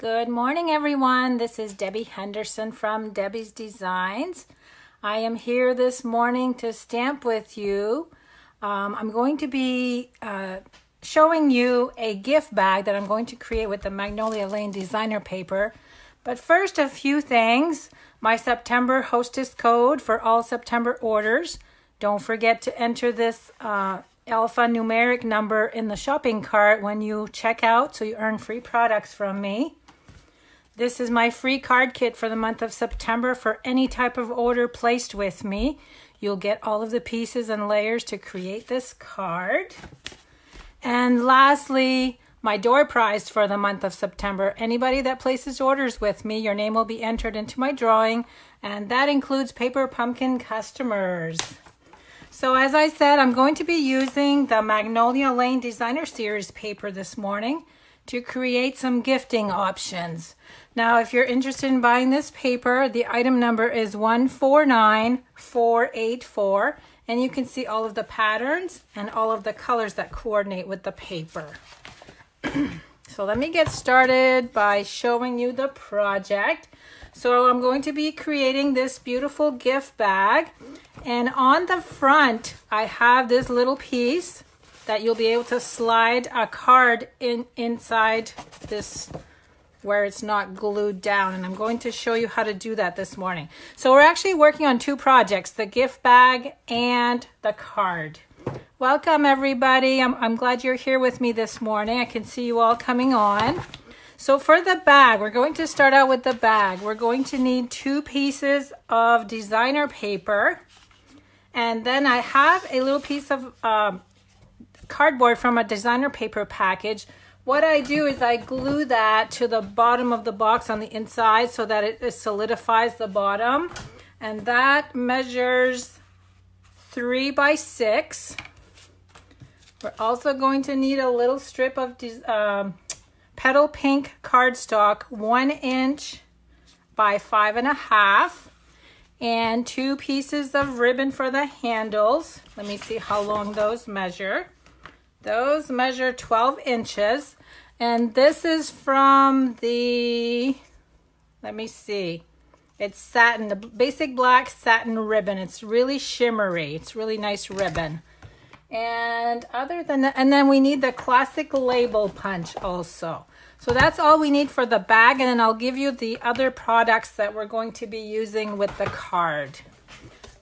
Good morning, everyone. This is Debbie Henderson from Debbie's Designs. I am here this morning to stamp with you. I'm going to be showing you a gift bag that I'm going to create with the Magnolia Lane designer paper. But first, a few things. My September Hostess code for all September orders. Don't forget to enter this alpha numeric number in the shopping cart when you check out, so you earn free products from me. This is my free card kit for the month of September for any type of order placed with me. You'll get all of the pieces and layers to create this card. And lastly, my door prize for the month of September. Anybody that places orders with me, your name will be entered into my drawing, and that includes Paper Pumpkin customers. So as I said, I'm going to be using the Magnolia Lane Designer Series paper this morning to create some gifting options. Now, if you're interested in buying this paper, the item number is 149484, and you can see all of the patterns and all of the colors that coordinate with the paper. So let me get started by showing you the project. So I'm going to be creating this beautiful gift bag, and on the front I have this little piece that you'll be able to slide a card inside this where it's not glued down, and I'm going to show you how to do that this morning. So we're actually working on two projects, the gift bag and the card. Welcome everybody. I'm glad you're here with me this morning. I can see you all coming on. So for the bag, we're going to start out with the bag. We're going to need 2 pieces of designer paper, and then I have a little piece of cardboard from a designer paper package. What I do is I glue that to the bottom of the box on the inside so that it solidifies the bottom, and that measures 3 by 6. We're also going to need a little strip of petal pink cardstock, 1 inch by 5.5, and 2 pieces of ribbon for the handles. Let me see how long those measure. Those measure 12 inches, and this is from the, let me see, it's satin, the basic black satin ribbon. It's really shimmery. It's really nice ribbon. And other than that, and then we need the classic label punch also. So that's all we need for the bag, and then I'll give you the other products that we're going to be using with the card.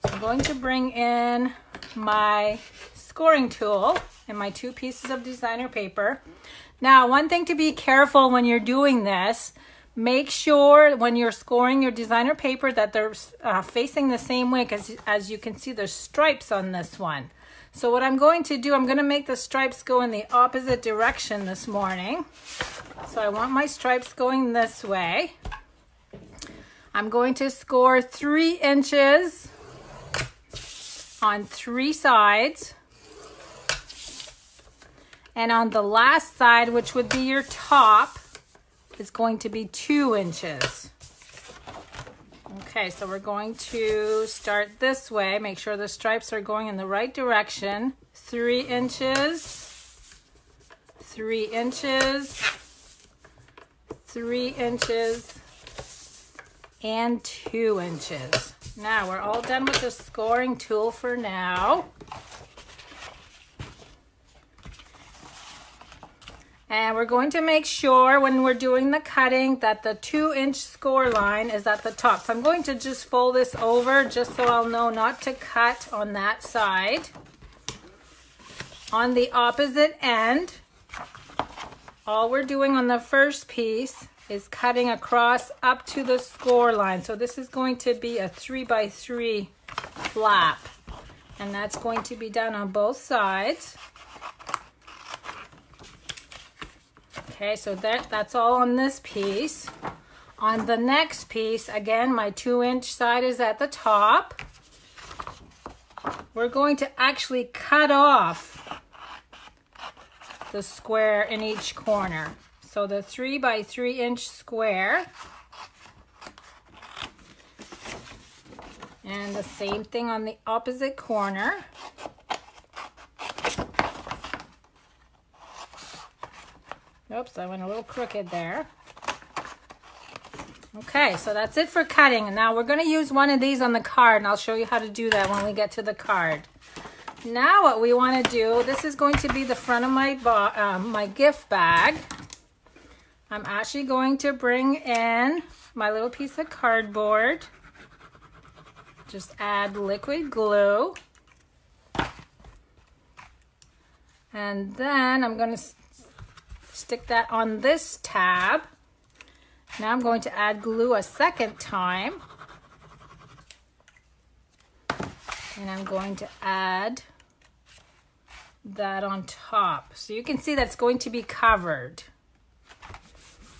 So I'm going to bring in my scoring tool and my 2 pieces of designer paper. Now, one thing to be careful when you're doing this, make sure when you're scoring your designer paper that they're facing the same way, because as you can see, there's stripes on this one. So what I'm going to do, I'm going to make the stripes go in the opposite direction this morning. So I want my stripes going this way. I'm going to score 3 inches on 3 sides. And on the last side, which would be your top, is going to be 2 inches. Okay, so we're going to start this way. Make sure the stripes are going in the right direction. 3 inches, 3 inches, 3 inches, and 2 inches. Now, we're all done with the scoring tool for now. And we're going to make sure when we're doing the cutting that the 2-inch score line is at the top. So I'm going to just fold this over just so I'll know not to cut on that side. On the opposite end, all we're doing on the first piece is cutting across up to the score line. So this is going to be a 3 by 3 flap, and that's going to be done on both sides. Okay, so that's all on this piece. On the next piece, again, my 2-inch side is at the top. We're going to actually cut off the square in each corner. So the 3 by 3 inch square. And the same thing on the opposite corner. Oops, I went a little crooked there. Okay, so that's it for cutting. And now we're going to use one of these on the card, and I'll show you how to do that when we get to the card. Now what we want to do, this is going to be the front of my my gift bag. I'm actually going to bring in my little piece of cardboard. Just add liquid glue. And then I'm going to stick that on this tab. Now I'm going to add glue a second time. And I'm going to add that on top. So you can see that's going to be covered.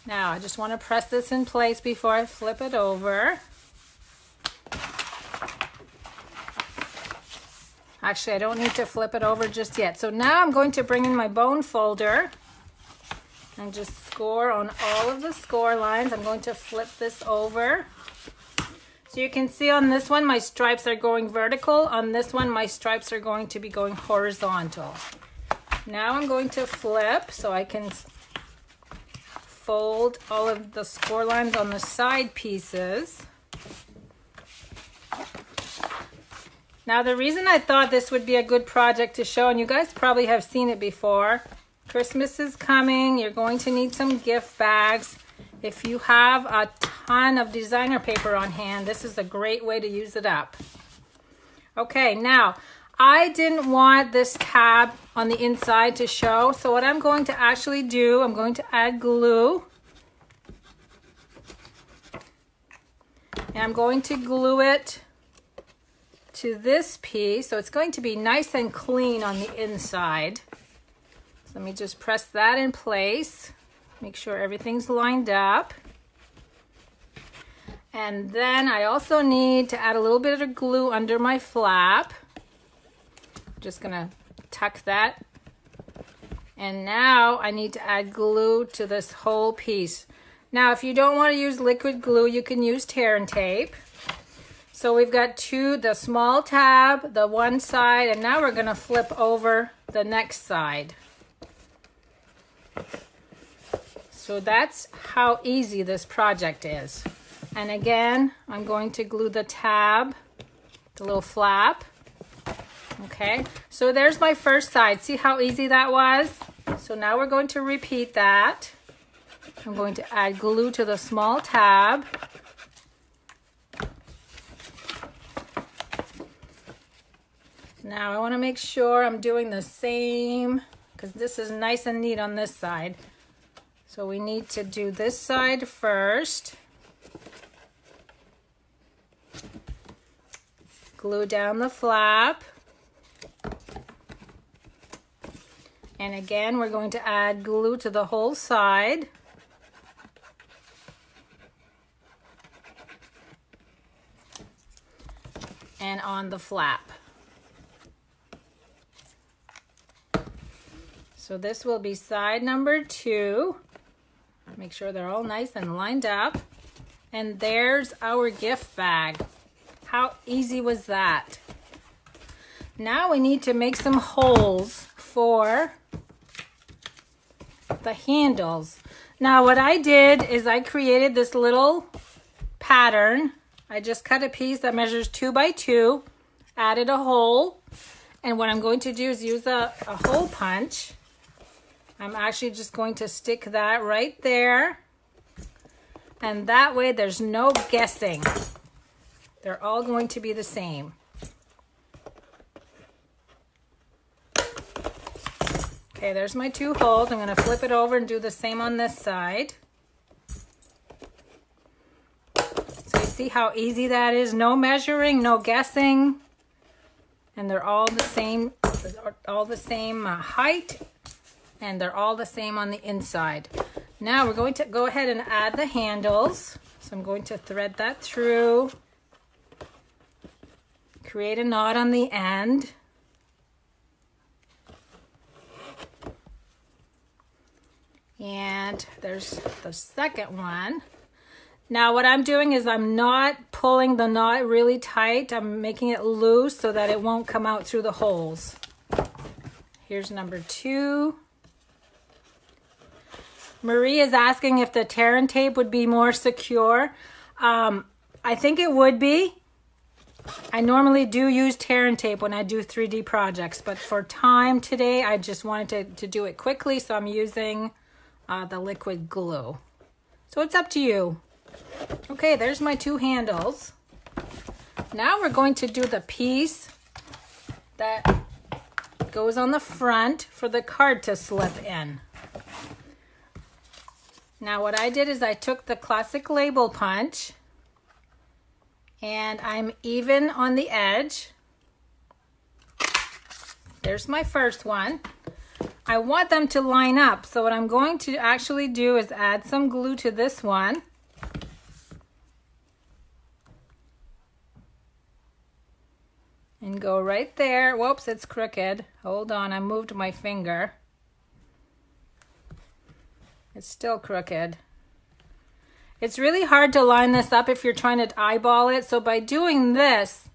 Now I just want to press this in place before I flip it over. Actually, I don't need to flip it over just yet. So now I'm going to bring in my bone folder and just score on all of the score lines. I'm going to flip this over. So you can see on this one, my stripes are going vertical. On this one, my stripes are going to be going horizontal. Now I'm going to flip so I can fold all of the score lines on the side pieces. Now the reason I thought this would be a good project to show, and you guys probably have seen it before, Christmas is coming, you're going to need some gift bags. If you have a ton of designer paper on hand, this is a great way to use it up. Okay, now I didn't want this tab on the inside to show, so what I'm going to actually do, I'm going to add glue. And I'm going to glue it to this piece, so it's going to be nice and clean on the inside. So let me just press that in place. Make sure everything's lined up. And then I also need to add a little bit of glue under my flap. Just gonna tuck that. And now I need to add glue to this whole piece. Now, if you don't want to use liquid glue, you can use tear and tape. So we've got the small tab, the one side, and now we're gonna flip over the next side. So that's how easy this project is. And again, I'm going to glue the tab, the little flap. Okay, so there's my first side. See how easy that was? So now we're going to repeat that. I'm going to add glue to the small tab. Now I want to make sure I'm doing the same, because this is nice and neat on this side. So we need to do this side first. Glue down the flap. And again, we're going to add glue to the whole side. And on the flap. So this will be side number 2. Make sure they're all nice and lined up. And there's our gift bag. How easy was that? Now we need to make some holes for the handles. Now what I did is I created this little pattern. I just cut a piece that measures 2 by 2, added a hole, and what I'm going to do is use a hole punch. I'm actually just going to stick that right there, and that way there's no guessing. They're all going to be the same. Okay, there's my 2 holes. I'm going to flip it over and do the same on this side. So you see how easy that is? No measuring, no guessing. And they're all the same height, and they're all the same on the inside. Now we're going to go ahead and add the handles. So I'm going to thread that through. Create a knot on the end. And there's the second one. Now what I'm doing is I'm not pulling the knot really tight. I'm making it loose so that it won't come out through the holes. Here's number 2. Marie is asking if the tear and tape would be more secure. I think it would be. I normally do use tear and tape when I do 3D projects, but for time today, I just wanted to do it quickly, so I'm using the liquid glue. So it's up to you. Okay, there's my two handles. Now we're going to do the piece that goes on the front for the card to slip in. Now what I did is I took the classic label punch and I'm even on the edge. There's my first one. I want them to line up, so what I'm going to actually do is add some glue to this one. And go right there. Whoops, it's crooked. Hold on, I moved my finger. It's still crooked. It's really hard to line this up if you're trying to eyeball it. So by doing this,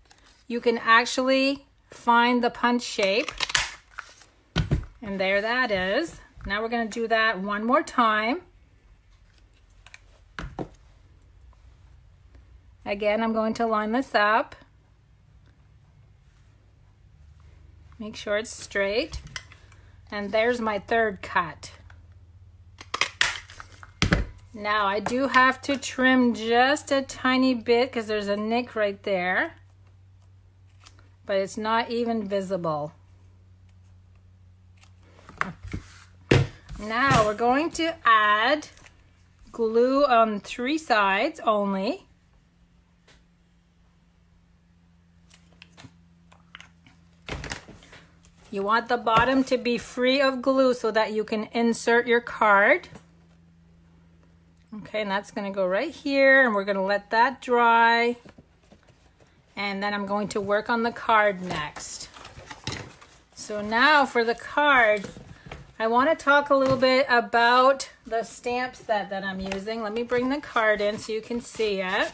you can actually find the punch shape. And there that is. Now we're going to do that one more time. Again, I'm going to line this up. Make sure it's straight. And there's my third cut. Now I do have to trim just a tiny bit because there's a nick right there, but it's not even visible. Now we're going to add glue on 3 sides only. You want the bottom to be free of glue so that you can insert your card. Okay, and that's going to go right here, and we're going to let that dry. And then I'm going to work on the card next. So now for the card, I want to talk a little bit about the stamp set that I'm using. Let me bring the card in so you can see it.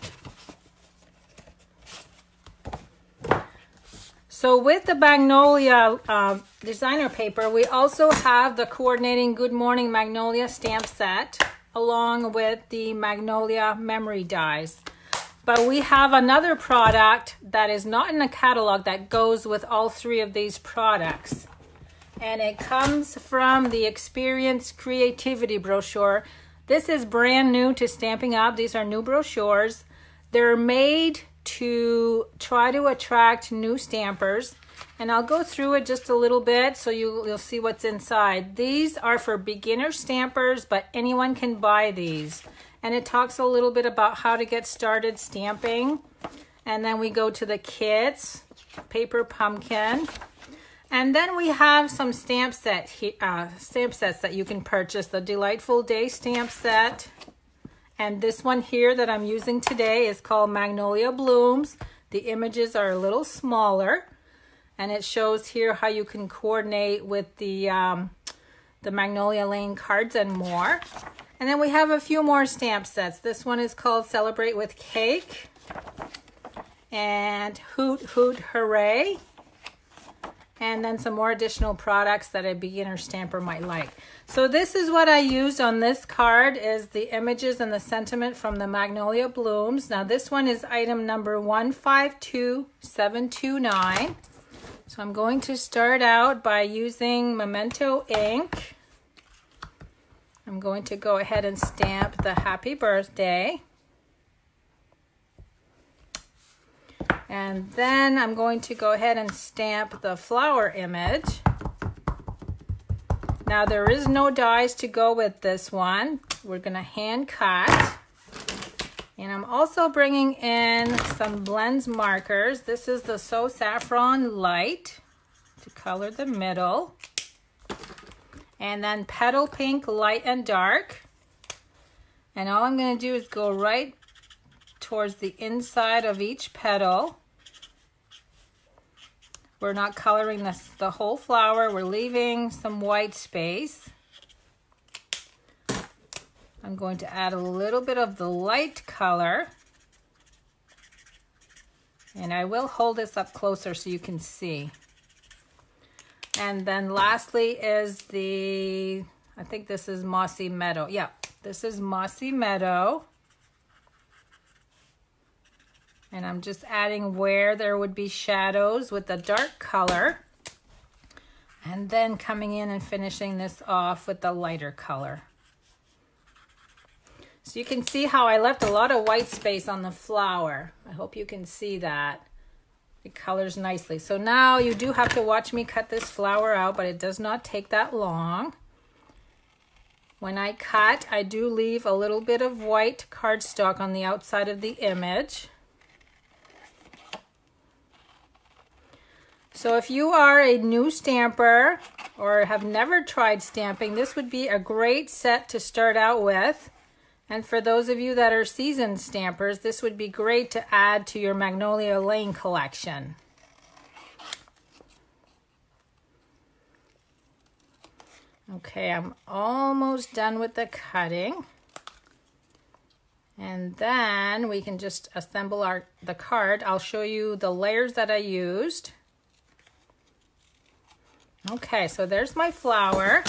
So with the Magnolia designer paper, we also have the coordinating Good Morning Magnolia stamp set, along with the Magnolia memory dies. But we have another product that is not in the catalog that goes with all 3 of these products. And it comes from the Experience Creativity brochure. This is brand new to Stampin' Up. These are new brochures. They're made to try to attract new stampers. And I'll go through it just a little bit so you'll see what's inside. These are for beginner stampers, but anyone can buy these. And it talks a little bit about how to get started stamping. And then we go to the kits, paper pumpkin. And then we have some stamp sets that you can purchase. The Delightful Day stamp set. And this one here that I'm using today is called Magnolia Blooms. The images are a little smaller. And it shows here how you can coordinate with the Magnolia Lane cards and more. And then we have a few more stamp sets. This one is called Celebrate with Cake. And Hoot Hoot Hooray. And then some more additional products that a beginner stamper might like. So this is what I used on this card, is the images and the sentiment from the Magnolia Blooms. Now this one is item number 152729. So I'm going to start out by using Memento ink. I'm going to go ahead and stamp the happy birthday. And then I'm going to go ahead and stamp the flower image. Now there is no dies to go with this one. We're going to hand cut. And I'm also bringing in some blends markers. This is the So Saffron Light to color the middle. And then Petal Pink Light and Dark. And all I'm going to do is go right towards the inside of each petal. We're not coloring the whole flower. We're leaving some white space. I'm going to add a little bit of the light color. And I will hold this up closer so you can see. And then lastly is the I think this is Mossy Meadow. Yeah, this is Mossy Meadow. And I'm just adding where there would be shadows with a dark color. And then coming in and finishing this off with the lighter color. So you can see how I left a lot of white space on the flower. I hope you can see that. It colors nicely. So now you do have to watch me cut this flower out, but it does not take that long. When I cut, I do leave a little bit of white cardstock on the outside of the image. So if you are a new stamper or have never tried stamping, this would be a great set to start out with. And for those of you that are seasoned stampers, this would be great to add to your Magnolia Lane collection. Okay, I'm almost done with the cutting. And then we can just assemble the card. I'll show you the layers that I used. Okay, so there's my flower.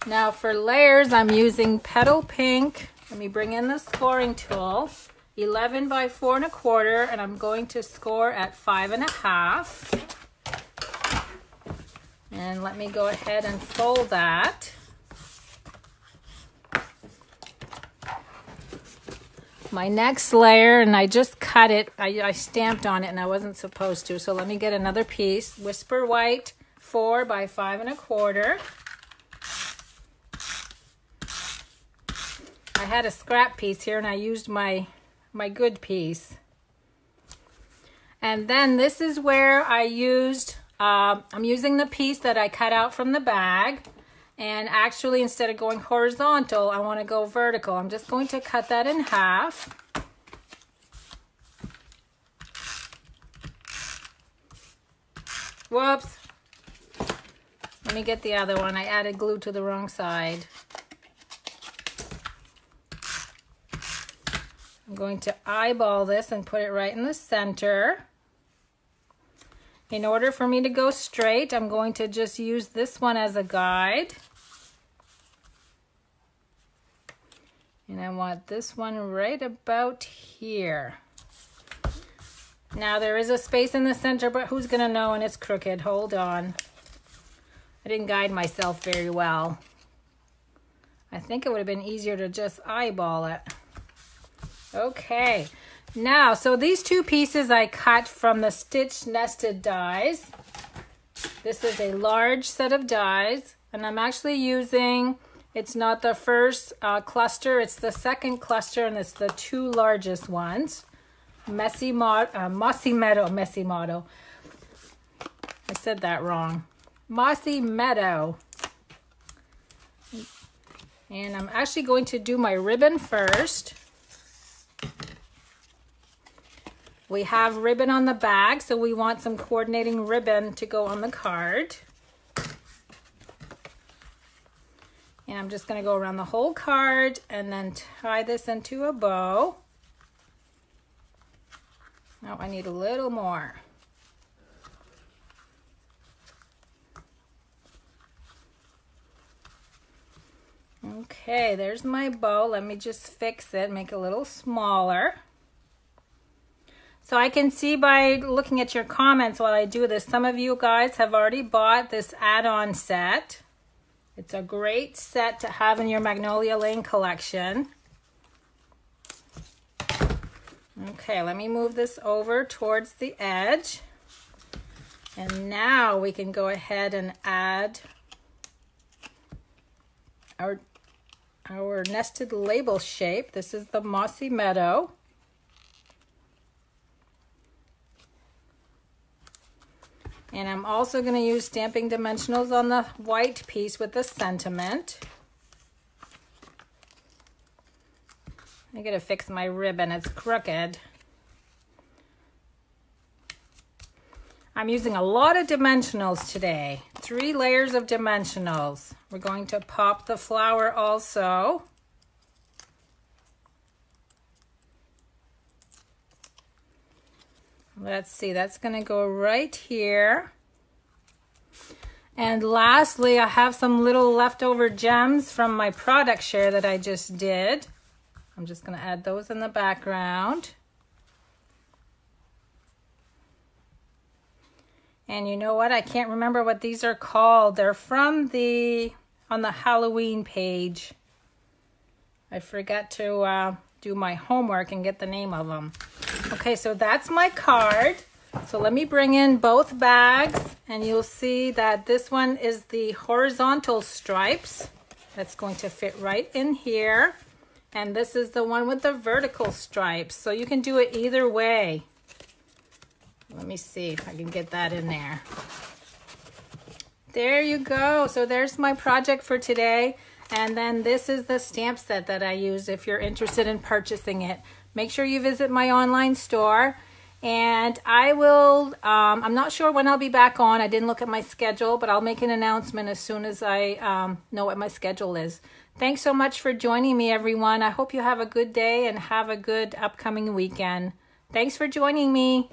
Now for layers, I'm using Petal Pink. Let me bring in the scoring tool. 11 by 4 1/4, and I'm going to score at 5 1/2. And let me go ahead and fold that. My next layer, and I just cut it. I stamped on it and I wasn't supposed to. So let me get another piece. Whisper White 4 by 5 1/4. I had a scrap piece here and I used my good piece. And then this is where I used, I'm using the piece that I cut out from the bag. And actually, instead of going horizontal, I want to go vertical. I'm just going to cut that in half. Whoops. Let me get the other one. I added glue to the wrong side. I'm going to eyeball this and put it right in the center. In order for me to go straight, I'm going to just use this one as a guide. And I want this one right about here. Now there is a space in the center, but who's gonna know when it's crooked? Hold on. I didn't guide myself very well. I think it would have been easier to just eyeball it. Okay, now, so these two pieces I cut from the stitch nested dies. This is a large set of dies, and I'm actually using, it's not the first cluster, it's the second cluster, and it's the two largest ones. Mossy Meadow. I said that wrong. Mossy Meadow. And I'm actually going to do my ribbon first. We have ribbon on the bag, so we want some coordinating ribbon to go on the card. And I'm just going to go around the whole card and then tie this into a bow. Now I need a little more. Okay, there's my bow. Let me just fix it, make it a little smaller. So I can see by looking at your comments while I do this, some of you guys have already bought this add-on set. It's a great set to have in your Magnolia Lane collection. Okay, let me move this over towards the edge. And now we can go ahead and add our nested label shape. This is the Mossy Meadow. And I'm also going to use Stamping Dimensionals on the white piece with the sentiment. I gotta fix my ribbon, it's crooked. I'm using a lot of dimensionals today. 3 layers of dimensionals. We're going to pop the flower also. Let's see, that's going to go right here. And lastly, I have some little leftover gems from my product share that I just did. I'm just going to add those in the background. And you know what? I can't remember what these are called. They're from on the Halloween page. I forgot to do my homework and get the name of them. Okay, so that's my card. So let me bring in both bags, and you'll see that this one is the horizontal stripes. That's going to fit right in here. And this is the one with the vertical stripes. So you can do it either way. Let me see if I can get that in there. There you go. So there's my project for today. And then this is the stamp set that I used if you're interested in purchasing it. Make sure you visit my online store. And I will, I'm not sure when I'll be back on. I didn't look at my schedule, but I'll make an announcement as soon as I know what my schedule is. Thanks so much for joining me, everyone. I hope you have a good day and have a good upcoming weekend. Thanks for joining me.